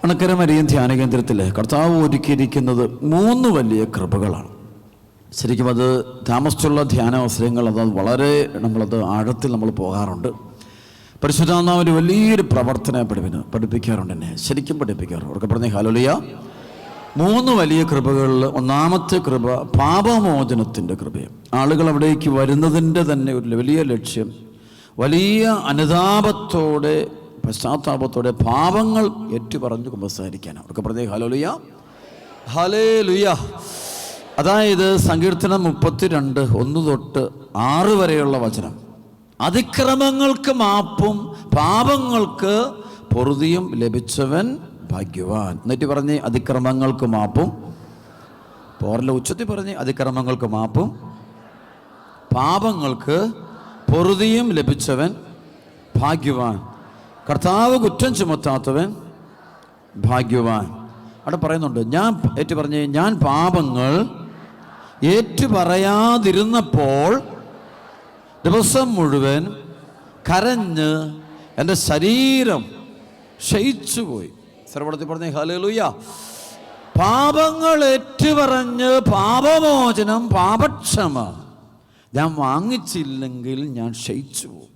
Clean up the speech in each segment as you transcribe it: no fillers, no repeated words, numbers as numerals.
Anakkara Marian ധ്യാന കേന്ദ്രത്തിൽ കർത്താവ് ഒരുക്കിയിരിക്കുന്നത് 3 വലിയ കൃപകളാണ്. ശരിക്കും അത് താമസിച്ചുള്ള ധ്യാന അവസരങ്ങൾ അത് വളരെ നമ്മളത് ആഴത്തിൽ നമ്മൾ പോകാറുണ്ട്. പരിശുദ്ധാത്മാവിൻ്റെ വലിയൊരു പ്രവർത്തനം പഠിപ്പിക്കാറുണ്ട്, എന്നെ ശരിക്കും പഠിപ്പിക്കാറുണ്ട്. അവർക്ക് പറഞ്ഞ ഹല്ലേലൂയ. 3 വലിയ കൃപകളിൽ ഒന്നാമത്തെ കൃപ പാപമോചനത്തിൻ്റെ കൃപയാണ്. ആളുകൾ അവിടേക്ക് വരുന്നതിൻ്റെ തന്നെ ഒരു വലിയ ലക്ഷ്യം വലിയ അനുതാപത്തോടെ പശ്ചാത്താപത്തോടെ പാപങ്ങൾ ഏറ്റുപറഞ്ഞ് കുമ്പസാരിക്കാനാണ്. അവർക്ക് പറഞ്ഞ ഹല്ലേലൂയ, ഹല്ലേലൂയ. അതായത് സങ്കീർത്തനം 32 1 തൊട്ട് 6 വരെയുള്ള വചനം, അതിക്രമങ്ങൾക്ക് മാപ്പും പാപങ്ങൾക്ക് പൊറുതിയും ലഭിച്ചവൻ ഭാഗ്യവാൻ. എന്നിട്ട് പറഞ്ഞ് അതിക്രമങ്ങൾക്ക് മാപ്പും, പോരല്ല ഉച്ചത്തിൽ പറഞ്ഞ് അതിക്രമങ്ങൾക്ക് മാപ്പും പാപങ്ങൾക്ക് പൊറുതിയും ലഭിച്ചവൻ ഭാഗ്യവാൻ. കർത്താവ് കുറ്റം ചുമത്താത്തവൻ ഭാഗ്യവാൻ. അവിടെ പറയുന്നുണ്ട്, ഞാൻ പാപങ്ങൾ ഏറ്റുപറയാതിരുന്നപ്പോൾ ദിവസം മുഴുവൻ കരഞ്ഞ് എൻ്റെ ശരീരം ക്ഷയിച്ചുപോയി. സർവ്വത്തിൽ പറഞ്ഞ ഹല്ലേലൂയ. പാപങ്ങൾ ഏറ്റുപറഞ്ഞ് പാപമോചനം, പാപക്ഷമ ഞാൻ വാങ്ങിച്ചില്ലെങ്കിൽ ഞാൻ ക്ഷയിച്ചു പോകും.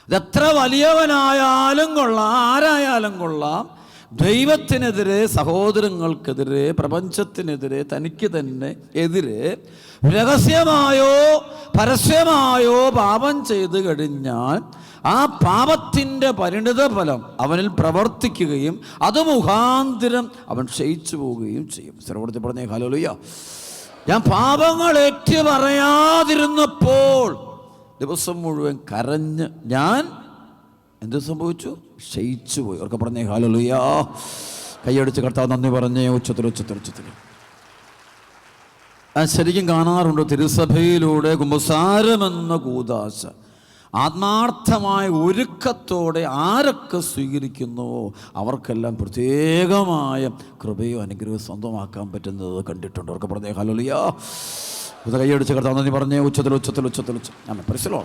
ഇതെത്ര വലിയവനായാലും കൊള്ളാം, ആരായാലും കൊള്ളാം, ദൈവത്തിനെതിരെ, സഹോദരങ്ങൾക്കെതിരെ, പ്രപഞ്ചത്തിനെതിരെ, തനിക്ക് തന്നെ എതിരെ രഹസ്യമായോ പരസ്യമായോ പാപം ചെയ്തു കഴിഞ്ഞാൽ ആ പാപത്തിൻ്റെ പരിണിത ഫലം അവനിൽ പ്രവർത്തിക്കുകയും അത് മുഖാന്തരം അവൻ ക്ഷയിച്ചു പോവുകയും ചെയ്യും. സർവ്വത്തിൽ പറഞ്ഞ ഹല്ലേലൂയ. ഞാൻ പാപങ്ങൾ ഏറ്റുപറയാതിരുന്നപ്പോൾ ദിവസം മുഴുവൻ കരഞ്ഞ് ഞാൻ എന്ത് സംഭവിച്ചു? ക്ഷയിച്ചു പോയി. അവർക്ക് പറഞ്ഞേ ഹല്ലേലൂയ. കൈയടിച്ച് കർത്താവ് നന്ദി പറഞ്ഞേ. ഉച്ചത്തിൽ ഞാൻ ശരിക്കും കാണാറുണ്ട് തിരുസഭയിലൂടെ കുമ്പസാരമെന്ന കൂദാശ ആത്മാർത്ഥമായ ഒരുക്കത്തോടെ ആരൊക്കെ സ്വീകരിക്കുന്നുവോ അവർക്കെല്ലാം പ്രത്യേകമായ കൃപയോ അനുഗ്രഹവും സ്വന്തമാക്കാൻ പറ്റുന്നത് കണ്ടിട്ടുണ്ട്. അവർക്ക് പറഞ്ഞേ ഹല്ലേലൂയ. ഇത് കൈയടിച്ച് കർത്താവ് നന്ദി പറഞ്ഞേ. ഉച്ചത്തിൽ ഞാൻ പരിശീലോ.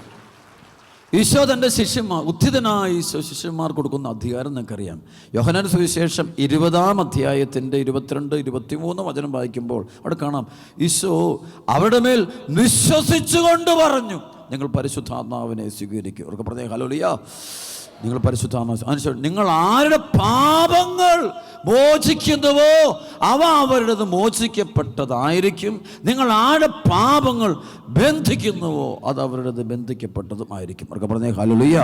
ഈശോ തൻ്റെ ശിഷ്യന്മാർ, ഉത്ഥിതനായ ഈശോ ശിഷ്യന്മാർ കൊടുക്കുന്ന അധികാരം നിങ്ങൾക്കറിയാം. യോഹന്നാൻ സുവിശേഷം 20-ാം അധ്യായത്തിൻ്റെ 22, 23 വചനം വായിക്കുമ്പോൾ അവിടെ കാണാം, ഈശോ അവരുടെ മേൽ വിശ്വസിച്ചുകൊണ്ട് പറഞ്ഞു, നിങ്ങൾ പരിശുദ്ധാത്മാവിനെ സ്വീകരിക്കും. അവർക്ക് പറഞ്ഞേ ഹല്ലേലൂയ. നിങ്ങൾ പരിശുദ്ധാത്മാവ് അനുസരിച്ച് നിങ്ങൾ ആരുടെ പാപങ്ങൾ മോചിക്കുന്നുവോ അവ അവരുടേത് മോചിക്കപ്പെട്ടതായിരിക്കും. നിങ്ങൾ ആരുടെ പാപങ്ങൾ ബന്ധിക്കുന്നുവോ അത് അവരുടേത് ബന്ധിക്കപ്പെട്ടതുമായിരിക്കും. അവർക്ക് പറഞ്ഞേ ഹല്ലേലൂയ.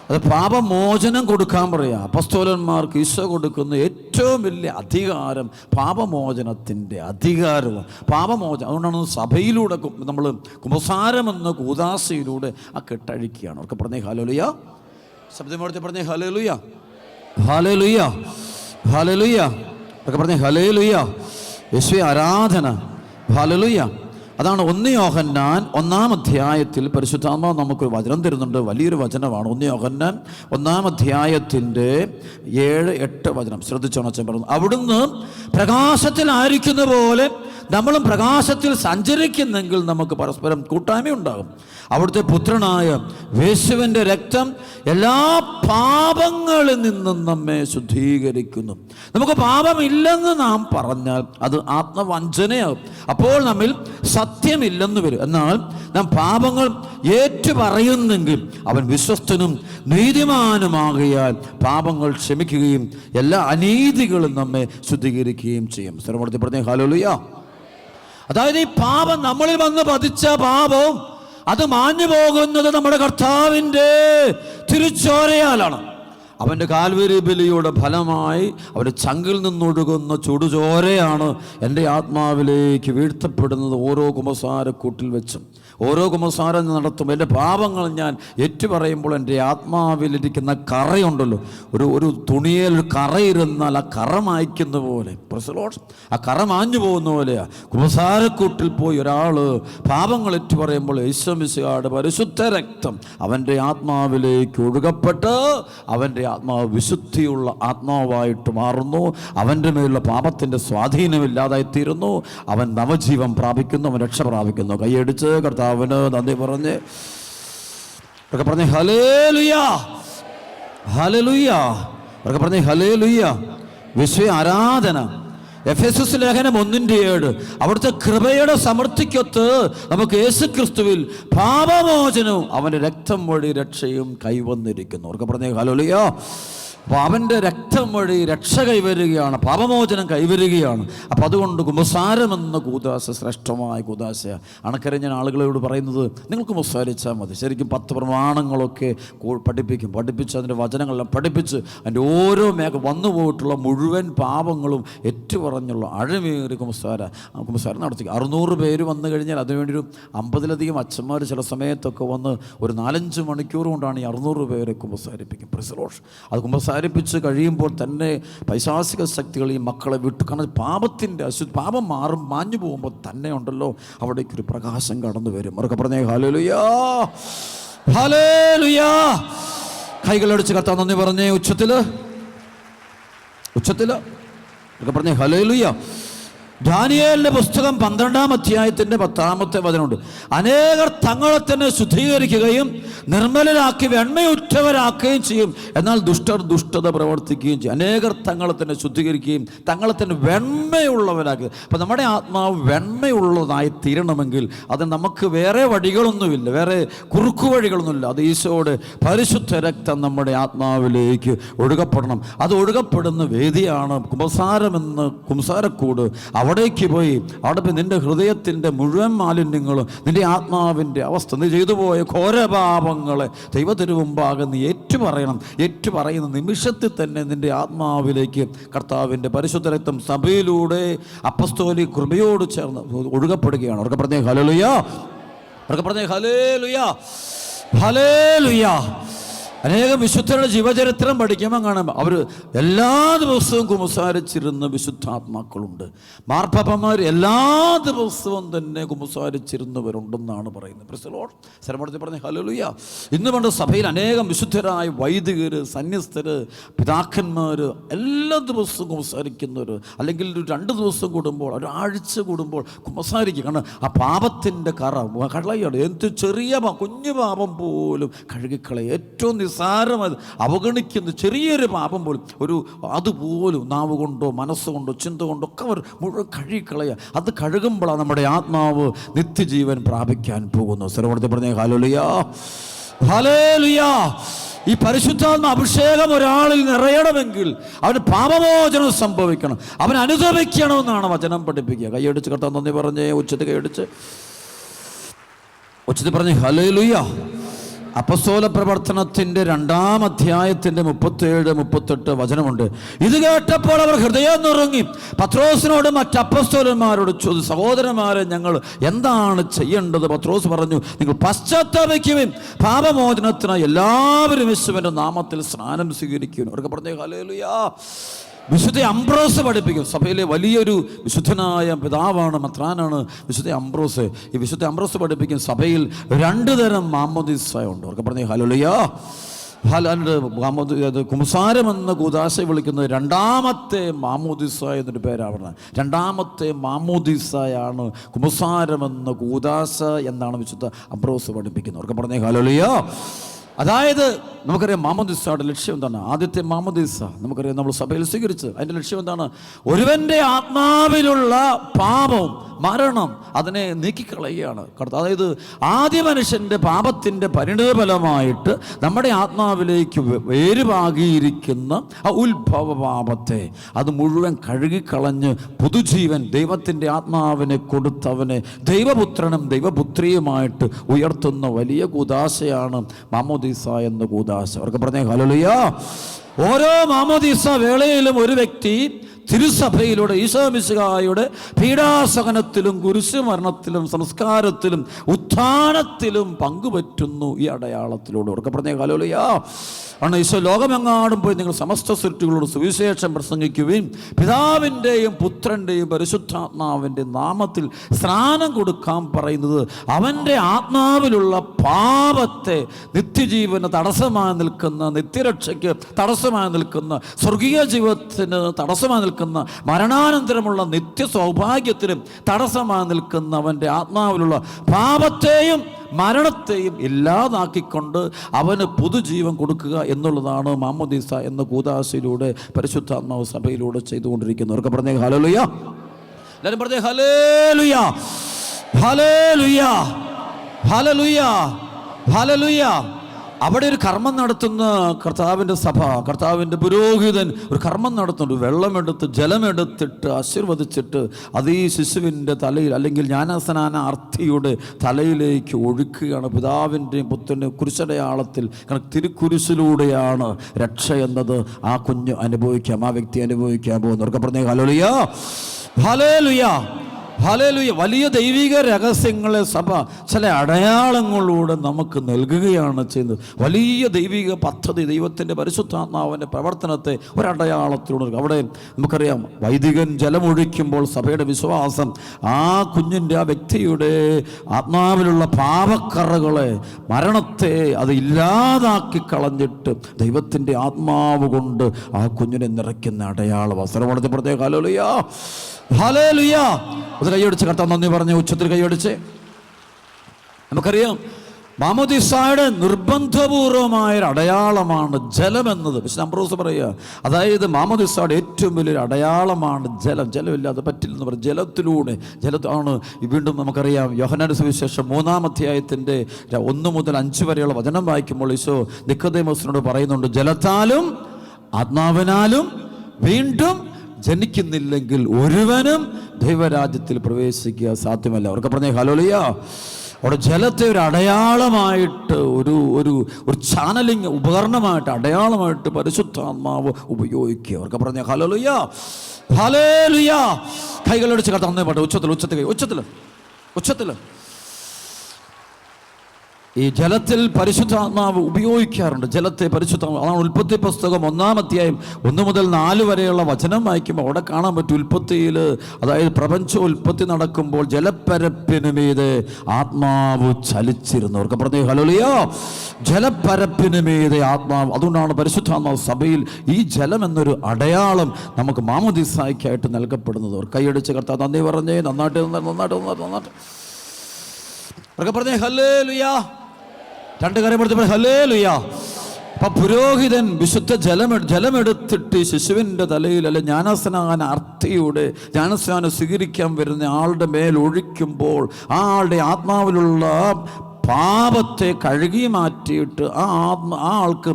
അത് പാപമോചനം കൊടുക്കാൻ പറയാം. അപ്പോസ്തലന്മാർക്ക് ഈശോ കൊടുക്കുന്ന ഏറ്റവും വലിയ അധികാരം പാപമോചനത്തിൻ്റെ അധികാരമാണ്. പാപമോചനം. അതുകൊണ്ടാണ് സഭയിലൂടെ നമ്മൾ കുമ്പസാരമെന്ന കൂദാശയിലൂടെ ആ കെട്ടഴിക്കുകയാണ്. അവർക്ക് പറഞ്ഞേ ഹല്ലേലൂയ. ശബ്ദമോടെ പറഞ്ഞേ ഹല്ലേലൂയ, ഹല്ലേലൂയ, ഹല്ലേലൂയ. ഒക്കെ പറഞ്ഞേ ഹല്ലേലൂയ. യേശുവേ ആരാധന, ഹല്ലേലൂയ. അതാണ് 1 യോഹന്നാൻ 1-ാം അധ്യായത്തിൽ പരിശുദ്ധാത്മാവ് നമുക്കൊരു വചനം തരുന്നുണ്ട്. വലിയൊരു വചനമാണ് 1 യോഹന്നാൻ 1-ാം അധ്യായത്തിൻ്റെ 7, 8 വചനം ശ്രദ്ധിച്ചോണം. അച്ഛൻ പറഞ്ഞു, അവിടുന്ന് പ്രകാശത്തിലായിരിക്കുന്ന പോലെ നമ്മളും പ്രകാശത്തിൽ സഞ്ചരിക്കുന്നെങ്കിൽ നമുക്ക് പരസ്പരം കൂട്ടായ്മയുണ്ടാകും. അവിടുത്തെ പുത്രനായ യേശുവിൻ്റെ രക്തം എല്ലാ പാപങ്ങളിൽ നിന്നും നമ്മെ ശുദ്ധീകരിക്കുന്നു. നമുക്ക് പാപമില്ലെന്ന് നാം പറഞ്ഞാൽ അത് ആത്മവഞ്ചനയാകും. അപ്പോൾ നമ്മിൽ സത്യമില്ലെന്ന് വരും. എന്നാൽ നാം പാപങ്ങൾ ഏറ്റുപറയുന്നെങ്കിൽ അവൻ വിശ്വസ്തനും നീതിമാനുമാകയാൽ പാപങ്ങൾ ക്ഷമിക്കുകയും എല്ലാ അനീതികളും നമ്മെ ശുദ്ധീകരിക്കുകയും ചെയ്യും. സർവ്വത്തിൽ പറഞ്ഞേ ഹല്ലേലൂയ. അതായത് ഈ പാപം നമ്മളിൽ വന്ന് പതിച്ച പാപവും അത് മാഞ്ഞു പോകുന്നത് നമ്മുടെ കർത്താവിൻ്റെ തിരുച്ചോരയാലാണ്. അവൻ്റെ കാൽവരി ബലിയുടെ ഫലമായി അവൻ്റെ ചങ്കിൽ നിന്നൊഴുകുന്ന ചുടുചോരയാണ് എൻ്റെ ആത്മാവിലേക്ക് വീഴ്ത്തപ്പെടുന്നത്. ഓരോ കുമ്പസാരക്കൂട്ടിൽ വെച്ചും ഓരോ കുമ്പസാരം നടത്തും എൻ്റെ പാപങ്ങൾ ഞാൻ ഏറ്റുപറയുമ്പോൾ എൻ്റെ ആത്മാവിലിരിക്കുന്ന കറയുണ്ടല്ലോ, ഒരു തുണിയിൽ ഒരു കറയിരുന്നാൽ ആ കറ മായ്ക്കുന്ന പോലെ, ആ കറ മാഞ്ഞു പോകുന്ന പോലെയാണ്. കുമ്പസാരക്കൂട്ടിൽ പോയി ഒരാൾ പാപങ്ങൾ ഏറ്റുപറയുമ്പോൾ യേശുമിശിഹായുടെ പരിശുദ്ധ രക്തം അവൻ്റെ ആത്മാവിലേക്ക് ഒഴുകപ്പെട്ട് അവൻ്റെ ആത്മാവ് വിശുദ്ധിയുള്ള ആത്മാവായിട്ട് മാറുന്നു. അവൻ്റെ മേലുള്ള പാപത്തിൻ്റെ സ്വാധീനമില്ലാതായിത്തീരുന്നു. അവൻ നവജീവൻ പ്രാപിക്കുന്നു, അവൻ രക്ഷ പ്രാപിക്കുന്നു. കൈയടിച്ച് കർത്താവിന് നന്ദി പറഞ്ഞ് ഹല്ലേലൂയ, ഹല്ലേലൂയ. അവർക്ക് പറഞ്ഞേ ഹല്ലേലൂയ. വിശ്വ ആരാധന. എഫെസസ് ലേഖനം 1:7 അവിടുത്തെ കൃപയുടെ സമൃദ്ധിക്കൊത്ത് നമുക്ക് യേശുക്രിസ്തുവിൽ പാപമോചനവും അവൻ്റെ രക്തം വഴി രക്ഷയും കൈവന്നിരിക്കുന്നു. അവർക്ക് പറഞ്ഞേ ഹല്ലേലൂയ. അപ്പോൾ അവൻ്റെ രക്തം വഴി രക്ഷ കൈവരികയാണ്, പാപമോചനം കൈവരികയാണ്. അപ്പോൾ അതുകൊണ്ട് കുമ്പസാരമെന്ന കൂദാശ ശ്രേഷ്ഠമായ കൂദാശയാണ്. അണക്കരഞ്ഞ ആളുകളോട് പറയുന്നത് നിങ്ങൾക്ക് കുമ്പസാരിച്ചാൽ മതി. ശരിക്കും 10 പ്രമാണങ്ങളൊക്കെ പഠിപ്പിച്ച് അതിൻ്റെ വചനങ്ങളെല്ലാം പഠിപ്പിച്ച് അതിൻ്റെ ഓരോ വന്നു പോയിട്ടുള്ള മുഴുവൻ പാപങ്ങളും ഏറ്റുപറഞ്ഞുള്ള അഴമേറി കുമ്പസാരം നടത്തി. 600 പേര് വന്നു കഴിഞ്ഞാൽ അതിനുവേണ്ടി ഒരു 50-ലധികം അച്ഛന്മാർ ചില സമയത്തൊക്കെ വന്ന് ഒരു 4-5 മണിക്കൂർ കൊണ്ടാണ് ഈ 600 പേരെ കുമ്പസാരിപ്പിക്കും. പ്രിസലോഷ്. അത് കുമ്പസാരിപ്പിച്ച് കഴിയുമ്പോൾ തന്നെ പൈശാചിക ശക്തികൾ ഈ മക്കളെ വിട്ടു. കാരണം പാപത്തിൻ്റെ പാപം മാഞ്ഞു പോകുമ്പോൾ തന്നെ ഉണ്ടല്ലോ അവിടേക്കൊരു പ്രകാശം കടന്നു വരും. അവർക്ക് പറഞ്ഞേ ഹല്ലേലൂയാ, ഹല്ലേലൂയാ. കൈകളടിച്ച് കർത്താവ് നന്ദി പറഞ്ഞേ ഉച്ചത്തില് ഒക്കെ പറഞ്ഞേ ഹല്ലേലൂയാ. ദാനിയേലിന്റെ പുസ്തകം 12-ാം അധ്യായത്തിന്റെ 10-ാമത്തെ വചനമുണ്ട്. അനേകർ തങ്ങളെ തന്നെ ശുദ്ധീകരിക്കുകയും നിർമ്മലരാക്കി വെണ്മയുറ്റവരാക്കുകയും ചെയ്യും, എന്നാൽ ദുഷ്ടർ ദുഷ്ടത പ്രവർത്തിക്കുകയും ചെയ്യും. അനേകർ തങ്ങളെ തന്നെ ശുദ്ധീകരിക്കുകയും തങ്ങളെ തന്നെ വെണ്മയുള്ളവരാക്കുക. അപ്പം നമ്മുടെ ആത്മാവ് വെണ്മയുള്ളതായി തീരണമെങ്കിൽ അത് നമുക്ക് വേറെ വഴികളൊന്നുമില്ല, വേറെ കുറുക്കു വഴികളൊന്നുമില്ല. അത് ഈശോയുടെ പരിശുദ്ധ രക്തം നമ്മുടെ ആത്മാവിലേക്ക് ഒഴുകപ്പെടണം. അത് ഒഴുകപ്പെടുന്ന വേദിയാണ് കുമ്പസാരക്കൂട്. അവിടേക്ക് പോയി നിന്റെ ഹൃദയത്തിൻ്റെ മുഴുവൻ മാലിന്യങ്ങളും നിന്റെ ആത്മാവിൻ്റെ അവസ്ഥ, നീ ചെയ്തു പോയ ഘോരപാപങ്ങളെ ദൈവത്തിനുമുമ്പാകെ നീ ഏറ്റുപറയുന്ന നിമിഷത്തിൽ തന്നെ നിന്റെ ആത്മാവിലേക്ക് കർത്താവിൻ്റെ പരിശുദ്ധ രക്തം സഭയിലൂടെ അപ്പസ്തോലിക കൃപയോട് ചേർന്ന് ഒഴുകപ്പെടുകയാണ്. അവർക്ക് പറഞ്ഞേ ഹല്ലേലൂയ, അവർക്ക് പറഞ്ഞേ ഹല്ലേലൂയ, ഹല്ലേലൂയ. അനേകം വിശുദ്ധരുടെ ജീവചരിത്രം പഠിക്കുമ്പോൾ കാണാം അവർ എല്ലാ ദിവസവും കുമ്പസാരിച്ചിരുന്ന വിശുദ്ധാത്മാക്കളുണ്ട്. മാർപ്പാപ്പന്മാർ എല്ലാ ദിവസവും തന്നെ കുമ്പസാരിച്ചിരുന്നവരുണ്ടെന്നാണ് പറയുന്നത്. സ്ഥലപ്പെടുത്തി പറഞ്ഞ ഹല്ലേലൂയ. ഇന്ന് പണ്ട് സഭയിൽ അനേകം വിശുദ്ധരായ വൈദികർ, സന്യസ്തർ, പിതാക്കന്മാർ എല്ലാ ദിവസവും കുമ്പസാരിക്കുന്നവർ, അല്ലെങ്കിൽ ഒരു 2 ദിവസം കൂടുമ്പോൾ, ഒരാഴ്ച കൂടുമ്പോൾ കുമ്പസാരിക്കുക. കാരണം ആ പാപത്തിൻ്റെ കളയാണ്. എന്ത് ചെറിയ കുഞ്ഞു പാപം പോലും കഴുകിക്കളയും. ഏറ്റവും നിസ്സാരമായി അവഗണിക്കുന്ന ചെറിയൊരു പാപം പോലും അതുപോലും നാവ് കൊണ്ടോ മനസ്സുകൊണ്ടോ ചിന്ത കൊണ്ടോ ഒക്കെ അവർ മുഴുവൻ കഴുകിക്കളയുക. അത് കഴുകുമ്പോഴാണ് നമ്മുടെ ആത്മാവ് നിത്യജീവൻ പ്രാപിക്കാൻ പോകുന്നു. സർവ്വത്തെ പറഞ്ഞേ ഹല്ലേലൂയ, ഹല്ലേലൂയ. ഈ പരിശുദ്ധാത്മ അഭിഷേകം ഒരാളിൽ നിറയണമെങ്കിൽ അവന് പാപമോചനം സംഭവിക്കണം, അവൻ അനുഭവിക്കണമെന്നാണ് വചനം പഠിപ്പിക്കുക. കൈയടിച്ച് കർത്താവ് നന്ദി പറഞ്ഞേ, ഉച്ചത്തിൽ കൈയടിച്ച് പറഞ്ഞേ ഹല്ലേലൂയ. അപ്പസ്തോല പ്രവർത്തനത്തിൻ്റെ 2-ാം അധ്യായത്തിൻ്റെ 37-38 വചനമുണ്ട്. ഇത് കേട്ടപ്പോൾ അവർ ഹൃദയം നുറുങ്ങി പത്രോസിനോട് മറ്റ് അപ്പസ്തോലന്മാരോട് ചോദിച്ചു, സഹോദരന്മാരെ, ഞങ്ങൾ എന്താണ് ചെയ്യേണ്ടത്? പത്രോസ് പറഞ്ഞു, നിങ്ങൾ പശ്ചാത്താപിക്കുവിൻ, പാപമോചനത്തിനായി എല്ലാവരും യേശുവിൻ്റെ നാമത്തിൽ സ്നാനം സ്വീകരിക്കും. അവർക്ക് പറഞ്ഞേ ഹല്ലേലൂയ. വിശുദ്ധ അംബ്രോസ് പഠിപ്പിക്കും. സഭയിലെ വലിയൊരു വിശുദ്ധനായ പിതാവാണ്, മെത്രാനാണ് വിശുദ്ധ അംബ്രോസ്. ഈ വിശുദ്ധ അംബ്രോസ് പഠിപ്പിക്കും സഭയിൽ 2 തരം മാമോദീസ ഉണ്ട്. അവർക്ക് പറഞ്ഞേ ഹല്ലേലൂയ. കുമ്പസാരമെന്ന കൂദാശ വിളിക്കുന്നത് 2-ാമത്തെ മാമോദീസ എന്നൊരു പേരാണ്. 2-ാമത്തെ മാമോദീസയാണ് കുമ്പസാരമെന്ന കൂദാശ എന്നാണ് വിശുദ്ധ അംബ്രോസ് പഠിപ്പിക്കുന്നത്. അവർക്ക് പറഞ്ഞേ ഹല്ലേലൂയ. അതായത് നമുക്കറിയാം മാമോദീസയുടെ ലക്ഷ്യം എന്താണ്? ആദ്യത്തെ മാമോദീസ നമുക്കറിയാം നമ്മൾ സഭയിൽ സ്വീകരിച്ച് അതിൻ്റെ ലക്ഷ്യം എന്താണ്? ഒരുവൻ്റെ ആത്മാവിലുള്ള പാപവും മരണം അതിനെ നീക്കിക്കളയുകയാണ്. അതായത് ആദ്യ മനുഷ്യൻ്റെ പാപത്തിൻ്റെ പരിണതഫലമായിട്ട് നമ്മുടെ ആത്മാവിലേക്ക് വേരുപാകിയിരിക്കുന്ന ആ ഉത്ഭവ പാപത്തെ അത് മുഴുവൻ കഴുകിക്കളഞ്ഞ് പുതുജീവൻ ദൈവത്തിൻ്റെ ആത്മാവിനെ കൊടുത്തവനെ ദൈവപുത്രനും ദൈവപുത്രിയുമായിട്ട് ഉയർത്തുന്ന വലിയ കൂദാശയാണ് മാമോദീസ എന്ന കൂദാശ. അവർക്ക് പറഞ്ഞേ ഹല്ലേലൂയ. ഓരോ മാമോദീസ വേളയിലും ഒരു വ്യക്തി തിരുസഭയിലൂടെ ഈശോ മിശിഹായുടെ പീഡാസഹനത്തിലും കുരിശുമരണത്തിലും സംസ്കാരത്തിലും ഉത്ഥാനത്തിലും പങ്കുപറ്റുന്നു ഈ അടയാളത്തിലൂടെ. അവർക്ക് പറഞ്ഞേ ഹല്ലേലൂയ. ആണ് ഈശോ ലോകമെങ്ങാടും പോയി നിങ്ങൾ സമസ്ത സൃഷ്ടികളോട് സുവിശേഷം പ്രസംഗിക്കുകയും പിതാവിൻ്റെയും പുത്രൻ്റെയും പരിശുദ്ധാത്മാവിൻ്റെ നാമത്തിൽ സ്നാനം കൊടുക്കാൻ പറയുന്നത് അവൻ്റെ ആത്മാവിലുള്ള പാപത്തെ, നിത്യജീവന് തടസ്സമായി നിൽക്കുന്ന, നിത്യരക്ഷയ്ക്ക് തടസ്സമായി നിൽക്കുന്ന, സ്വർഗീയ ജീവിതത്തിന് തടസ്സമായി നിൽക്കുന്ന, മരണാനന്തരമുള്ള നിത്യ സൗഭാഗ്യത്തിനും തടസ്സമായി നിൽക്കുന്ന അവൻ്റെ ആത്മാവിലുള്ള പാപത്തെ പാപത്തെയും മരണത്തെയും ഇല്ലാതാക്കിക്കൊണ്ട് അവന് പുതുജീവൻ കൊടുക്കുക എന്നുള്ളതാണ് മാമോദീസ എന്ന കൂദാശയിലൂടെ പരിശുദ്ധാത്മാവ് സഭയിലൂടെ ചെയ്തുകൊണ്ടിരിക്കുന്നത്. അവർക്ക് പറഞ്ഞേ ഹല്ലേലൂയ. എല്ലാവരും പറഞ്ഞേ ഹല്ലേലൂയ, ഹല്ലേലൂയ, ഹല്ലേലൂയ, ഹല്ലേലൂയ. അവിടെ ഒരു കർമ്മം നടത്തുന്ന കർത്താവിൻ്റെ സഭ, കർത്താവിൻ്റെ പുരോഹിതൻ ഒരു കർമ്മം നടത്തുന്നുണ്ട്. വെള്ളമെടുത്ത് ജലമെടുത്തിട്ട് ആശീർവദിച്ചിട്ട് അത് ഈ ശിശുവിൻ്റെ തലയിൽ, അല്ലെങ്കിൽ ജ്ഞാനസ്നാനാർത്ഥിയുടെ തലയിലേക്ക് ഒഴുക്കുകയാണ്. പിതാവിൻ്റെയും പുത്രൻ്റെയും കുരിശടയാളത്തിൽ, കാരണം തിരുക്കുരിശിലൂടെയാണ് രക്ഷ എന്നത് ആ കുഞ്ഞ് അനുഭവിക്കാം, ആ വ്യക്തി അനുഭവിക്കാൻ പോകുന്നവർക്ക് പറഞ്ഞേ ഹല്ലേലൂയ, ഹല്ലേലൂയ, ഹല്ലേലൂയ. വലിയ ദൈവിക രഹസ്യങ്ങളെ സഭ ചില അടയാളങ്ങളിലൂടെ നമുക്ക് നൽകുകയാണ് ചെയ്യുന്നത്. വലിയ ദൈവിക പദ്ധതി, ദൈവത്തിൻ്റെ പരിശുദ്ധാത്മാവിൻ്റെ പ്രവർത്തനത്തെ ഒരടയാളത്തിലൂടെ. അവിടെ നമുക്കറിയാം, വൈദികൻ ജലമൊഴിക്കുമ്പോൾ സഭയുടെ വിശ്വാസം ആ കുഞ്ഞിൻ്റെ, ആ വ്യക്തിയുടെ ആത്മാവിലുള്ള പാപക്കറകളെ, മരണത്തെ അത് ഇല്ലാതാക്കി കളഞ്ഞിട്ട് ദൈവത്തിൻ്റെ ആത്മാവ് കൊണ്ട് ആ കുഞ്ഞിനെ നിറയ്ക്കുന്ന അടയാളം. അവസരപ്പെടുത്തി പ്രത്യേക ഹല്ലേലൂയ, ഹല്ലേലൂയ. അത് കൈയടിച്ച് കർത്താവ് നന്ദി പറഞ്ഞ് ഉച്ചത്തിൽ കൈയടിച്ച്. നമുക്കറിയാം, മാമോദീസായുടെ നിർബന്ധപൂർവമായൊരു അടയാളമാണ് ജലമെന്നത്. പക്ഷെ അംബ്രോസ് പറയുക, അതായത് മാമോദീസായുടെ ഏറ്റവും വലിയൊരു അടയാളമാണ് ജലം. ജലമില്ലാതെ പറ്റില്ലെന്ന് പറയും. ജലത്തിലൂടെ ജലത്താണ്. വീണ്ടും നമുക്കറിയാം, യോഹന്നാന്റെ സുവിശേഷം 3-ാം അധ്യായത്തിൻ്റെ 1 മുതൽ 5 വരെയുള്ള വചനം വായിക്കുമ്പോൾ ഈശോ നിക്കോദേമോസിനോട് പറയുന്നുണ്ട്, ജലത്താലും ആത്മാവിനാലും വീണ്ടും ജനിക്കുന്നില്ലെങ്കിൽ ഒരുവനും ദൈവരാജ്യത്തിൽ പ്രവേശിക്കുക സാധ്യമല്ല. അവർക്ക് പറഞ്ഞേ ഹല്ലേലൂയ. അവിടെ ജലത്തെ ഒരു അടയാളമായിട്ട്, ഒരു ചാനലിംഗ് ഉപകരണമായിട്ട്, അടയാളമായിട്ട് പരിശുദ്ധാത്മാവ് ഉപയോഗിക്കുക. അവർക്ക് പറഞ്ഞേ ഹല്ലേലൂയ, ഹല്ലേലൂയ. കൈകളടിച്ച് കർത്താവ് പാട്ട് ഉച്ചത്തിൽ. ഈ ജലത്തിൽ പരിശുദ്ധാത്മാവ് ഉപയോഗിക്കാറുണ്ട്. ജലത്തെ പരിശുദ്ധാത്മാവ്, അതാണ് ഉൽപ്പത്തി പുസ്തകം 1-ാം അധ്യായം 1 മുതൽ 4 വരെയുള്ള വചനം വായിക്കുമ്പോൾ അവിടെ കാണാൻ പറ്റും. ഉൽപ്പത്തിയിൽ, അതായത് പ്രപഞ്ച ഉൽപ്പത്തി നടക്കുമ്പോൾ ജലപ്പരപ്പിന് മീതെ ആത്മാവ് ചലിച്ചിരുന്നു. അവർക്ക് പറഞ്ഞേ ഹല്ലേലൂയ, ജലപ്പരപ്പിന് മീതെ ആത്മാവ്. അതുകൊണ്ടാണ് പരിശുദ്ധാത്മാവ് സഭയിൽ ഈ ജലം എന്നൊരു അടയാളം നമുക്ക് മാമോദീസായ്ക്കായിട്ട് നൽകപ്പെടുന്നത്. അവർ കൈയടിച്ച് കർത്താവ് നന്ദി പറഞ്ഞേ. നന്നായിട്ട് അവർക്ക് പറഞ്ഞേ ഹല്ലേലൂയ. 2 കരം എടുത്ത് ഹല്ലേലൂയ. അപ്പം പുരോഹിതൻ വിശുദ്ധ ജലമെടുത്തിട്ട് ശിശുവിൻ്റെ തലയിൽ, അല്ലെ ജ്ഞാനസ്നാനാർത്ഥിയുടെ ജ്ഞാനസ്നാനം സ്വീകരിക്കാൻ വരുന്ന ആളുടെ മേൽ ഒഴിക്കുമ്പോൾ ആ ആളുടെ ആത്മാവിലുള്ള പാപത്തെ കഴുകി മാറ്റിയിട്ട് ആ ആൾക്ക്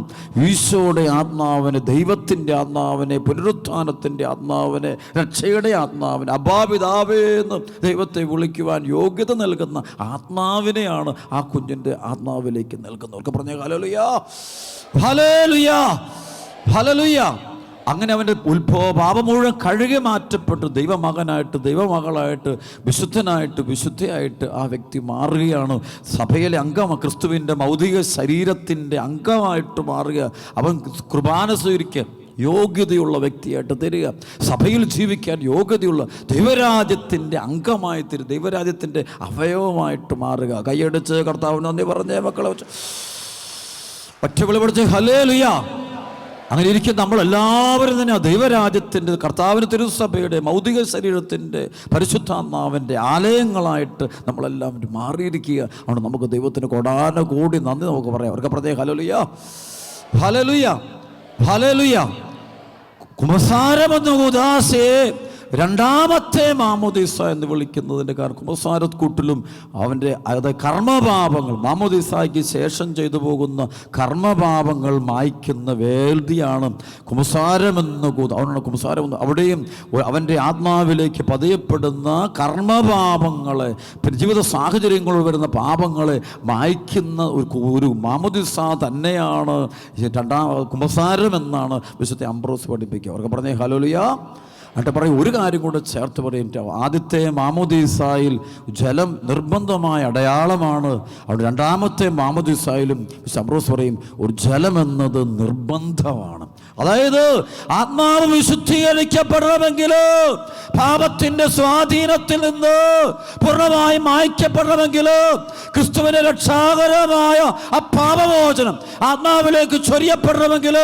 ഈശോയുടെ ആത്മാവിനെ, ദൈവത്തിൻ്റെ ആത്മാവിനെ, പുനരുത്ഥാനത്തിൻ്റെ ആത്മാവിനെ, രക്ഷയുടെ ആത്മാവിനെ, അബാപിതാവേന്ന് ദൈവത്തെ വിളിക്കുവാൻ യോഗ്യത നൽകുന്ന ആത്മാവിനെയാണ് ആ കുഞ്ഞിൻ്റെ ആത്മാവിലേക്ക് നൽകുന്നവർക്ക് പറഞ്ഞ ഹല്ലേലൂയ, ഹല്ലേലൂയ, ഹല്ലേലൂയ. അങ്ങനെ അവൻ്റെ പാപം മുഴുവൻ കഴുകി മാറ്റപ്പെട്ട് ദൈവമകനായിട്ട്, ദൈവമകളായിട്ട്, വിശുദ്ധനായിട്ട്, വിശുദ്ധയായിട്ട് ആ വ്യക്തി മാറുകയാണ്. സഭയിലെ അംഗം, ക്രിസ്തുവിൻ്റെ ഭൗതിക ശരീരത്തിൻ്റെ അംഗമായിട്ട് മാറുക. അവൻ കുർബാന സ്വീകരിക്കാൻ യോഗ്യതയുള്ള വ്യക്തിയായിട്ട് തരിക. സഭയിൽ ജീവിക്കാൻ യോഗ്യതയുള്ള ദൈവരാജ്യത്തിൻ്റെ അംഗമായി തരും, ദൈവരാജ്യത്തിൻ്റെ അവയവമായിട്ട് മാറുക. കൈയടിച്ച് കർത്താവിന് നന്ദി പറഞ്ഞേ മക്കളെ. ഒറ്റ വിളി പഠിച്ച് ഹല്ലേലൂയ. അങ്ങനെ ഇരിക്കും നമ്മളെല്ലാവരും തന്നെ ദൈവരാജ്യത്തിൻ്റെ, കർത്താവിൻ്റെ തിരുസഭയുടെ ഭൗതിക ശരീരത്തിൻ്റെ പരിശുദ്ധാത്മാവിൻ്റെ ആലയങ്ങളായിട്ട് നമ്മളെല്ലാവരും മാറിയിരിക്കുക. അതുകൊണ്ട് നമുക്ക് ദൈവത്തിന് കോടാനുകോടി നന്ദി നമുക്ക് പറയാം. അവർക്ക് പറഞ്ഞേ ഹല്ലേലൂയ, ഹല്ലേലൂയ, ഹല്ലേലൂയ. കുമ്പസാരമെന്ന കൂദാശയെ 2-ാമത്തെ മാമോദീസ എന്ന് വിളിക്കുന്നതിൻ്റെ കാരണം കുമ്പസാരക്കൂട്ടിലും അവൻ്റെ അതായത് കർമ്മപാപങ്ങൾ, മാമോദീസായ്ക്ക് ശേഷം ചെയ്തു പോകുന്ന കർമ്മപാപങ്ങൾ മായ്ക്കുന്ന വേദിയാണ് കുമ്പസാരമെന്ന് അതുകൊണ്ടാണ് കുമ്പസാരം. അവിടെയും അവൻ്റെ ആത്മാവിലേക്ക് പതിയപ്പെടുന്ന കർമ്മപാപങ്ങളെ, ജീവിത സാഹചര്യങ്ങളിൽ വരുന്ന പാപങ്ങളെ മായ്ക്കുന്ന ഒരു മാമോദീസ തന്നെയാണ് കുമ്പസാരം എന്നാണ് വിശുദ്ധ അംബ്രോസ് പഠിപ്പിക്കുക. അവർക്ക് പറഞ്ഞേ ഹല്ലേലൂയ. എന്നിട്ട് പറയും, ഒരു കാര്യം കൂടെ ചേർത്ത് പറയും, ആദ്യത്തെ മാമോദീസായിൽ ജലം നിർബന്ധമായ അടയാളമാണ്. അവിടെ 2-ാമത്തെ മാമോദീസായിലും അംബ്രോസ് പറയും, ഒരു ജലം എന്നത് നിർബന്ധമാണ്. അതായത് ആത്മാവ് വിശുദ്ധീകരിക്കപ്പെടണമെങ്കിൽ, പാപത്തിൻ്റെ സ്വാധീനത്തിൽ നിന്ന് പൂർണ്ണമായി മായ്ക്കപ്പെടണമെങ്കിൽ, ക്രിസ്തുവിന്റെ രക്ഷാകരമായ ആ പാപമോചനം ആത്മാവിലേക്ക് ചൊരിയപ്പെടണമെങ്കിൽ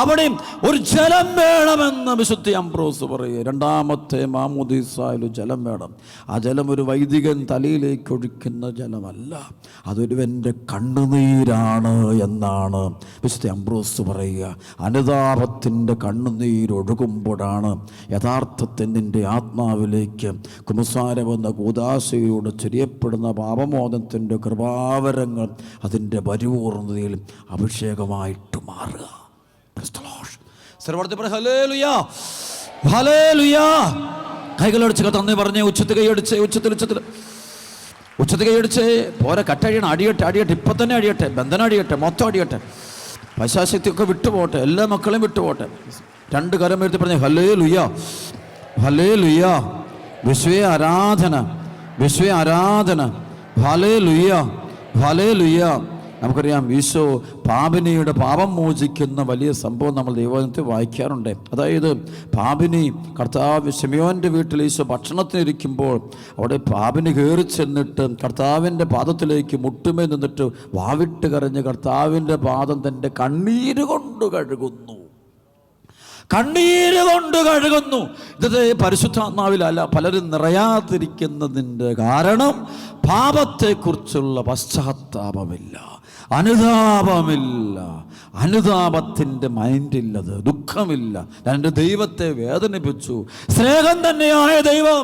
അവിടെയും ഒരു ജലം വേണമെന്ന് വിശുദ്ധ അംബ്രോസ് പറയും. പറയുക, രണ്ടാമത്തെ മാമോദീസായിൽ ജലം വേണം. ആ ജലം ഒരു വൈദികൻ തലയിലേക്ക് ഒഴിക്കുന്ന ജലമല്ല, അതൊരുവൻ്റെ കണ്ണുനീരാണ് എന്നാണ് വിശുദ്ധ അംബ്രോസ് പറയുക. അനുതാപത്തിൻ്റെ കണ്ണുനീരൊഴുകുമ്പോഴാണ് യഥാർത്ഥത്തിൽ നിൻ്റെ ആത്മാവിലേക്ക് കുമ്പസാരമെന്ന കൂദാശയിലൂടെ ചൊരിയപ്പെടുന്ന പാപമോചനത്തിൻ്റെ കൃപാവരങ്ങൾ അതിൻ്റെ പരിപൂർണ്ണതയിൽ അഭിഷേകമായിട്ട് മാറുക. കൈകളടിച്ച് തന്നെ പറഞ്ഞേ, ഉച്ചത്തിൽ കൈയടിച്ച്, ഉച്ചത്തിൽ കൈയടിച്ച് പോരെ, കട്ടഴിയണം, അടിയട്ടെ, ഇപ്പം തന്നെ അടിയട്ടെ, ബന്ധനം അടിയട്ടെ, മൊത്തം അടിയട്ടെ, പൈശാശക്തിയൊക്കെ വിട്ടുപോട്ടെ, എല്ലാ മക്കളെയും വിട്ടുപോട്ടെ. രണ്ട് കരം എഴുതി പറഞ്ഞേ, ഹല്ലേലൂയ, ഹല്ലേലൂയ, വിശ്വേ ആരാധന, വിശ്വേ ആരാധന, ഹല്ലേലൂയ, ഹല്ലേലൂയ. നമുക്കറിയാം, ഈശോ പാപിനിയുടെ പാപം മോചിക്കുന്ന വലിയ സംഭവം നമ്മൾ ദൈവവചനത്തിൽ വായിക്കാറുണ്ട്. അതായത് പാപിനി കർത്താവ് ശിമയോൻ്റെ വീട്ടിൽ ഈശോ ഭക്ഷണത്തിനിരിക്കുമ്പോൾ അവിടെ പാപിനി കയറി ചെന്നിട്ട് കർത്താവിൻ്റെ പാദത്തിലേക്ക് മുട്ടുമേ നിന്നിട്ട് വാവിട്ട് കരഞ്ഞ് കർത്താവിൻ്റെ പാദം തൻ്റെ കണ്ണീര് കൊണ്ട് കഴുകുന്നു. കണ്ണീര് കൊണ്ട് കഴുകുന്നു. ഇത് പരിശുദ്ധാത്മാവിലല്ല പലരും നിറയാതിരിക്കുന്നതിൻ്റെ കാരണം പാപത്തെക്കുറിച്ചുള്ള പശ്ചാത്താപമില്ല, അനുതാപമില്ല, അനുതാപത്തിൻ്റെ മൈൻഡില്ലത്, ദുഃഖമില്ല. ഞാൻ എൻ്റെ ദൈവത്തെ വേദനിപ്പിച്ചു. സ്നേഹം തന്നെയായ ദൈവം,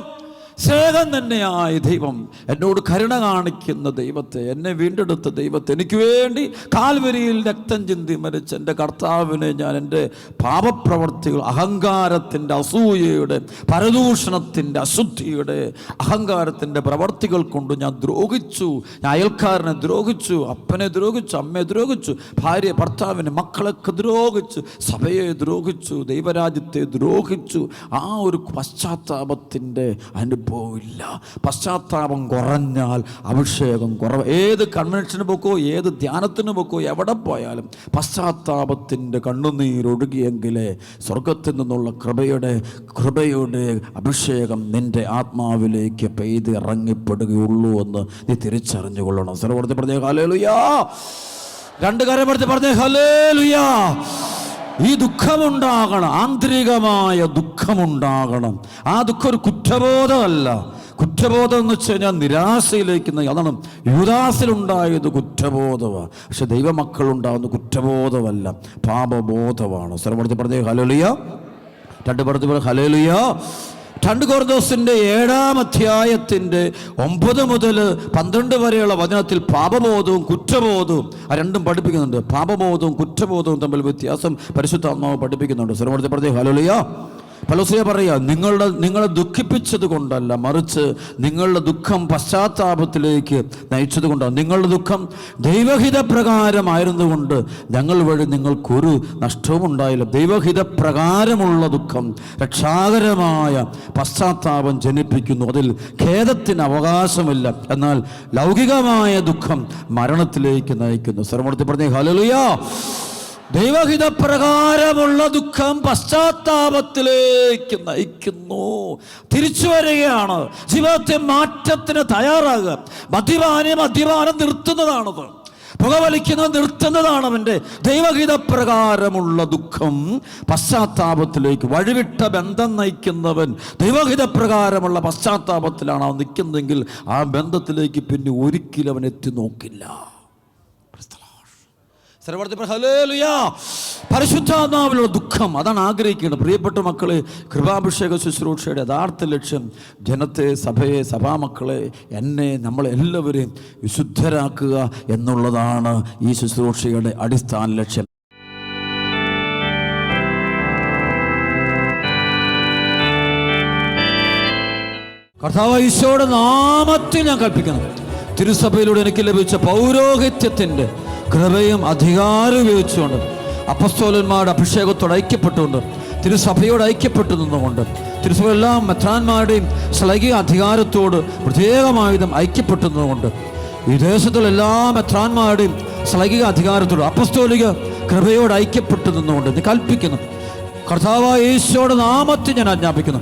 സ്നേഹം തന്നെയായ ദൈവം, എന്നോട് കരുണ കാണിക്കുന്ന ദൈവത്തെ, എന്നെ വീണ്ടെടുത്ത ദൈവത്തെ, എനിക്ക് വേണ്ടി കാൽവരിയിൽ രക്തം ചിന്തി മരിച്ച എൻ്റെ കർത്താവിനെ ഞാൻ എൻ്റെ പാപപ്രവർത്തികൾ, അഹങ്കാരത്തിൻ്റെ, അസൂയയുടെ, പരദൂഷണത്തിൻ്റെ, അശുദ്ധിയുടെ, അഹങ്കാരത്തിൻ്റെ പ്രവർത്തികൾ കൊണ്ട് ഞാൻ ദ്രോഹിച്ചു. ഞാൻ അയൽക്കാരനെ ദ്രോഹിച്ചു, അപ്പനെ ദ്രോഹിച്ചു, അമ്മയെ ദ്രോഹിച്ചു, ഭാര്യ ഭർത്താവിനെ, മക്കളൊക്കെ ദ്രോഹിച്ചു, സഭയെ ദ്രോഹിച്ചു, ദൈവരാജ്യത്തെ ദ്രോഹിച്ചു. ആ ഒരു പശ്ചാത്താപത്തിൻ്റെ അനുഭവം പോവില്ല. പശ്ചാത്താപം കുറഞ്ഞാൽ അഭിഷേകം കുറവ്. ഏത് കൺവെൻഷന് പോക്കോ, ഏത് ധ്യാനത്തിന് പോക്കോ, എവിടെ പോയാലും പശ്ചാത്താപത്തിൻ്റെ കണ്ണുനീരൊഴുകിയെങ്കിലേ സ്വർഗത്തിൽ നിന്നുള്ള കൃപയുടെ അഭിഷേകം നിൻ്റെ ആത്മാവിലേക്ക് പെയ്ത് ഇറങ്ങിപ്പെടുകയുള്ളൂ എന്ന് നീ തിരിച്ചറിഞ്ഞുകൊള്ളണം. സർവ്വത്തിൽ പറഞ്ഞേ ഹല്ലേലൂയ, രണ്ട് കരപ്പെടുത്തി പറഞ്ഞേ ഹല്ലേലൂയ. ഈ ദുഃഖമുണ്ടാകണം, ആന്തരികമായ ദുഃഖമുണ്ടാകണം. ആ ദുഃഖം ഒരു കുറ്റബോധമല്ല. കുറ്റബോധം എന്ന് വെച്ച് കഴിഞ്ഞാൽ നിരാശയിലേക്ക്, അതാണ് യൂദാസിലുണ്ടായത് കുറ്റബോധമാണ്. പക്ഷെ ദൈവമക്കളുണ്ടാകുന്ന കുറ്റബോധമല്ല, പാപബോധമാണ്. സർവ്വത്തിൽ പറഞ്ഞേ ഹല്ലേലൂയ, രണ്ട് പടത്തിൽ ഹല്ലേലൂയ. 2 കൊരിന്തോസിൻ്റെ 7-ാം അധ്യായത്തിൻ്റെ 9 മുതൽ 12 വരെയുള്ള വചനത്തിൽ പാപബോധവും കുറ്റബോധവും ആ രണ്ടും പഠിപ്പിക്കുന്നുണ്ട്. പാപബോധവും കുറ്റബോധവും തമ്മിൽ വ്യത്യാസം പരിശുദ്ധാത്മാവ് പഠിപ്പിക്കുന്നുണ്ട്. സർവ്വത്തിൽ പറഞ്ഞേ ഹല്ലേലൂയ. പൗലോസ് പറയുക, നിങ്ങളെ ദുഃഖിപ്പിച്ചത് കൊണ്ടല്ല, മറിച്ച് നിങ്ങളുടെ ദുഃഖം പശ്ചാത്താപത്തിലേക്ക് നയിച്ചത് കൊണ്ടാണ്. നിങ്ങളുടെ ദുഃഖം ദൈവഹിത പ്രകാരമായിരുന്നുകൊണ്ട് ഞങ്ങൾ വഴി നിങ്ങൾക്കൊരു നഷ്ടവും ഉണ്ടായില്ല. ദൈവഹിത പ്രകാരമുള്ള ദുഃഖം രക്ഷാകരമായ പശ്ചാത്താപം ജനിപ്പിക്കുന്നു. അതിൽ ഖേദത്തിന് അവകാശമില്ല. എന്നാൽ ലൗകികമായ ദുഃഖം മരണത്തിലേക്ക് നയിക്കുന്നു. സർവ്വത്തിൽ പറഞ്ഞേ ഹല്ലേലൂയ. ദൈവഹിതപ്രകാരമുള്ള ദുഃഖം പശ്ചാത്താപത്തിലേക്ക് നയിക്കുന്നു. തിരിച്ചു വരികയാണ്. ജീവിതത്തെ മാറ്റത്തിന് തയ്യാറാകുക. മദ്യപാനം നിർത്തുന്നതാണത്. പുകവലിക്കുന്നത് നിർത്തുന്നതാണ്. അവൻ്റെ ദൈവഹിതപ്രകാരമുള്ള ദുഃഖം പശ്ചാത്താപത്തിലേക്ക്, വഴിവിട്ട ബന്ധം നയിക്കുന്നവൻ ദൈവഹിതപ്രകാരമുള്ള പശ്ചാത്താപത്തിലാണ് അവൻ നിൽക്കുന്നതെങ്കിൽ ആ ബന്ധത്തിലേക്ക് പിന്നെ ഒരിക്കലും അവൻ എത്തി നോക്കില്ല. പരിശുദ്ധാത്മാവിലുള്ള ദുഃഖം, അതാണ് ആഗ്രഹിക്കേണ്ടത്. പ്രിയപ്പെട്ട മക്കളെ, കൃപാഭിഷേക ശുശ്രൂഷയുടെ യഥാർത്ഥ ലക്ഷ്യം ജനത്തെ, സഭയെ, സഭാമക്കളെ, എന്നെ, നമ്മളെല്ലാവരെയും വിശുദ്ധരാക്കുക എന്നുള്ളതാണ് ഈ ശുശ്രൂഷയുടെ അടിസ്ഥാന ലക്ഷ്യം. കർത്താവ് ഈശോയുടെ നാമത്തിൽ ഞാൻ കൽപ്പിക്കുന്നു, തിരുസഭയിലൂടെ എനിക്ക് ലഭിച്ച പൗരോഹിത്യത്തിൻ്റെ കൃപയും അധികാരം ഉപയോഗിച്ചുകൊണ്ട്, അപ്പസ്തോലന്മാരുടെ അഭിഷേകത്തോട് ഐക്യപ്പെട്ടുകൊണ്ട്, തിരുസഭയോട് ഐക്യപ്പെട്ടു നിന്നുകൊണ്ട്, തിരുസഭ എല്ലാ മെത്രാന്മാരുടെയും ശ്ലൈകിക അധികാരത്തോട് പ്രത്യേകമായുധം ഐക്യപ്പെട്ടു നിന്നുകൊണ്ട്, ഈ ദേശത്തുള്ള എല്ലാ മെത്രാന്മാരുടെയും ശ്ലൈകിക അധികാരത്തോട് അപ്പസ്തോലിക കൃപയോട് ഐക്യപ്പെട്ടു നിന്നുകൊണ്ട് നീ കൽപ്പിക്കുന്നു. കർത്താവായ യേശുവോടെ നാമത്തിൽ ഞാൻ ആജ്ഞാപിക്കുന്നു,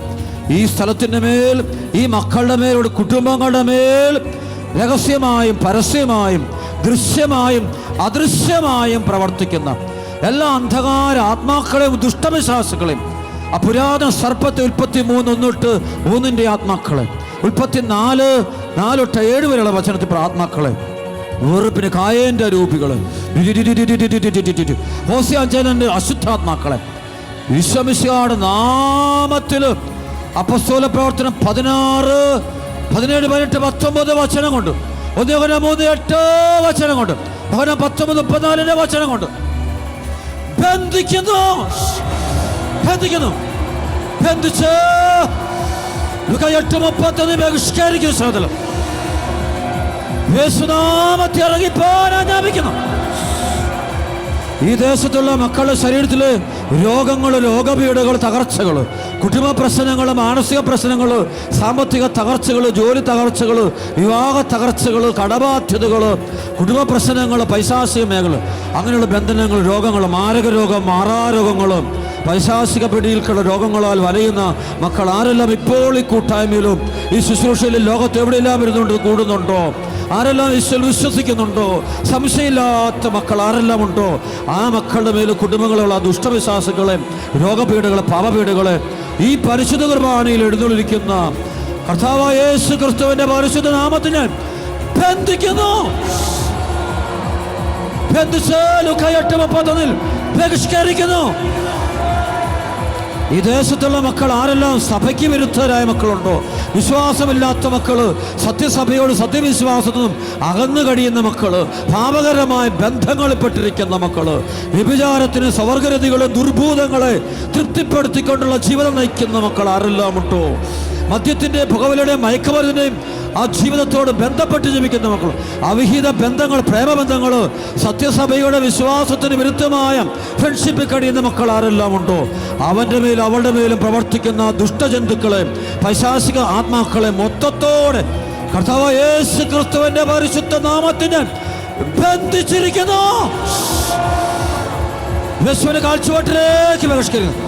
ഈ സ്ഥലത്തിൻ്റെ മേൽ, ഈ മക്കളുടെ മേൽ, കുടുംബങ്ങളുടെ മേൽ രഹസ്യമായും പരസ്യമായും ദൃശ്യമായും അദൃശ്യമായും പ്രവർത്തിക്കുന്ന എല്ലാ അന്ധകാര ആത്മാക്കളെയും ദുഷ്ടവിശ്വാസികളെയും ആ പുരാതന സർപ്പത്തെ 33:1 3 ആത്മാക്കളെ, 34:4-7 വരെയുള്ള വചനത്തിൽ ആത്മാക്കളെ, വെറുപ്പിന് കായേന്റെ രൂപികള്, ഹോസിയാഞ്ചേനന്റെ അശുദ്ധാത്മാക്കളെ ഈശോമിശിഹായുടെ നാമത്തില് അപ്പസ്തോല പ്രവർത്തനം 16, 17, 18, 19 വചനം കൊണ്ട്, 1 യോഹന്നാൻ 3:8 വചനം കൊണ്ട്, 19:34 വചനം കൊണ്ട് ബന്ധിക്കുന്നു. ബന്ധിച്ച് 8:31 ബഹിഷ്കരിക്കുന്നു. സഹോദരൻ, യേശുനാമത്തിൽ ഇറങ്ങിപ്പോൻ ആജ്ഞാപിക്കുന്നു. ഈ ദേശത്തുള്ള മക്കളുടെ ശരീരത്തില് രോഗങ്ങള്, രോഗപീഠകള്, തകർച്ചകള്, കുടുംബ പ്രശ്നങ്ങള്, മാനസിക പ്രശ്നങ്ങള്, സാമ്പത്തിക തകർച്ചകള്, ജോലി തകർച്ചകള്, വിവാഹ തകർച്ചകള്, കടബാധ്യതകള്, കുടുംബ പ്രശ്നങ്ങള്, പൈശാചിക മേഖല, അങ്ങനെയുള്ള ബന്ധനങ്ങൾ, രോഗങ്ങൾ, മാരക രോഗം, മാറാരോഗങ്ങളും, പൈശാചിക പിടിയിൽക്കുള്ള രോഗങ്ങളാൽ വലയുന്ന മക്കൾ ആരെല്ലാം ഇപ്പോൾ ഈ കൂട്ടായ്മയിലും ഈ ശുശ്രൂഷയിലും ലോകത്ത് എവിടെയെല്ലാം ഇരുന്നുകൊണ്ട് കൂടുന്നുണ്ടോ, ആരെല്ലാം ഈശ്വരൻ വിശ്വസിക്കുന്നുണ്ടോ, സംശയമില്ലാത്ത മക്കൾ ആരെല്ലാം ഉണ്ടോ, ആ മക്കളുടെ മേൽ കുടുംബങ്ങളുള്ള ദുഷ്ടവിശ്വാസങ്ങളെ, രോഗപീഠകളെ, പാപപീഠകളെ ഈ പരിശുദ്ധ കുർബാനയിൽ എഴുന്നള്ളിരിക്കുന്ന കർത്താവായ യേശു ക്രിസ്തുവിന്റെ പരിശുദ്ധ നാമത്തിൽ ഞാൻ ബന്ധിക്കുന്നു. ബന്ധിച്ച് ലൂക്കാ 8:31 ബഹിഷ്കരിക്കുന്നു. ഈ ദേശത്തുള്ള മക്കൾ ആരെല്ലാം സഭയ്ക്ക് വിരുദ്ധരായ മക്കളുണ്ടോ, വിശ്വാസമില്ലാത്ത മക്കള്, സത്യസഭയോട് സത്യവിശ്വാസത്തിനും അകന്നു കഴിയുന്ന മക്കള്, പാപകരമായ ബന്ധങ്ങളിൽപ്പെട്ടിരിക്കുന്ന മക്കള്, വ്യഭിചാരത്തിന് സ്വവർഗരതികളെ, ദുർഭൂതങ്ങളെ തൃപ്തിപ്പെടുത്തിക്കൊണ്ടുള്ള ജീവിതം നയിക്കുന്ന മക്കൾ ആരെല്ലാം ഉണ്ടോ, മദ്യത്തിൻ്റെ, പുകവലിയുടെയും മയക്കുമരുന്നിൻ്റെയും ആ ജീവിതത്തോട് ബന്ധപ്പെട്ട് ജീവിക്കുന്ന മക്കൾ, അവിഹിത ബന്ധങ്ങൾ, പ്രേമബന്ധങ്ങൾ, സത്യസഭയുടെ വിശ്വാസത്തിന് വിരുദ്ധമായ ഫ്രണ്ട്ഷിപ്പിൽ കഴിയുന്ന മക്കൾ ആരെല്ലാം ഉണ്ടോ, അവൻ്റെ മേലും അവളുടെ മേലും പ്രവർത്തിക്കുന്ന ദുഷ്ടജന്തുക്കളെ, പൈശാചിക ആത്മാക്കളെ മൊത്തത്തോടെ കർത്താവായ യേശു ക്രിസ്തുവിന്റെ പരിശുദ്ധ നാമത്തിന് ബന്ധിച്ചിരിക്കുന്നു. യേശുവിന്റെ കാഴ്ചപ്പാട്ടിലേക്ക് ബഹിഷ്കരിക്കുന്നു.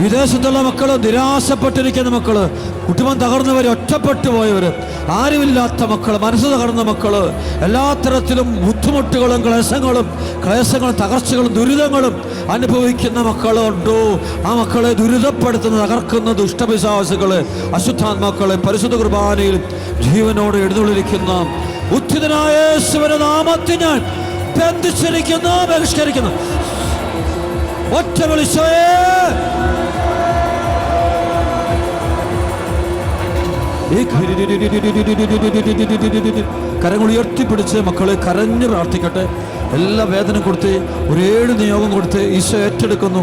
വിദേശത്തുള്ള മക്കള്, നിരാശപ്പെട്ടിരിക്കുന്ന മക്കള്, കുടുംബം തകർന്നവര്, ഒറ്റപ്പെട്ടു പോയവര്, ആരുമില്ലാത്ത മക്കള്, മനസ്സ് തകർന്ന മക്കള്, എല്ലാ തരത്തിലും ബുദ്ധിമുട്ടുകളും ക്ലേശങ്ങളും തകർച്ചകളും ദുരിതങ്ങളും അനുഭവിക്കുന്ന മക്കളുണ്ടോ, ആ മക്കളെ ദുരിതപ്പെടുത്തുന്ന, തകർക്കുന്ന ദുഷ്ടപിശാചുകളെ, അശുദ്ധാത്മാക്കളെ പരിശുദ്ധ കുർബാനയിൽ ജീവനോട് എഴുന്നള്ളിരിക്കുന്ന ഉത്ഥിതനായ യേശുവിന്റെ നാമത്തിൽ ഞാൻ ബന്ധിച്ചിരിക്കുന്നു, ബഹിഷ്കരിക്കുന്നു. ഒറ്റ വിളിച്ചോയേ. കരങ്ങൾ ഉയർത്തിപ്പിടിച്ച് മക്കളെ കരഞ്ഞ് പ്രാർത്ഥിക്കട്ടെ. എല്ലാ വേദന കൊടുത്ത്, ഒരു 7 നിയോഗം കൊടുത്ത് ഈശോ ഏറ്റെടുക്കുന്നു.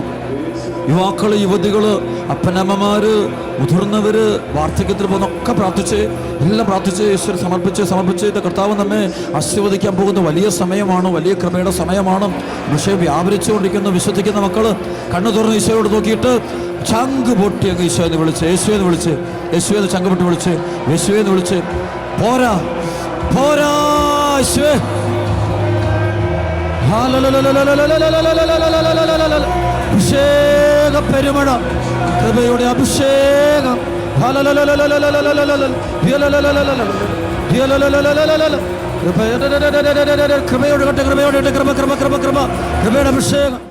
യുവാക്കള്, യുവതികള്, അപ്പനമ്മമാര്, മുതിർന്നവര്, വാർദ്ധക്യത്തിൽ പോകുന്നൊക്കെ പ്രാർത്ഥിച്ച്, എല്ലാം പ്രാർത്ഥിച്ച് ഈശ്വരൻ സമർപ്പിച്ച് ഇത് കർത്താവ് നമ്മെ ആശീർവദിക്കാൻ പോകുന്ന വലിയ സമയമാണ്, വലിയ കൃപയുടെ സമയമാണ്. വിഷയം വ്യാപരിച്ചുകൊണ്ടിരിക്കുന്നു. വിശ്വസിക്കുന്ന മക്കള് കണ്ണു തുറന്ന് ഈശോയോട് നോക്കിയിട്ട് ചങ്ക് പൊട്ടി അങ്ങ് ഈശോയെന്ന് വിളിച്ച്, യേശുവെന്ന് ചങ്ക് പൊട്ടി വിളിച്ച്, യേശുവെന്ന് വിളിച്ച്, പോരാ യേശുവേ, അഭിഷേക പെരുമഴ, കൃപയുടെ അഭിഷേകം, കൃപയുടെ അഭിഷേകം.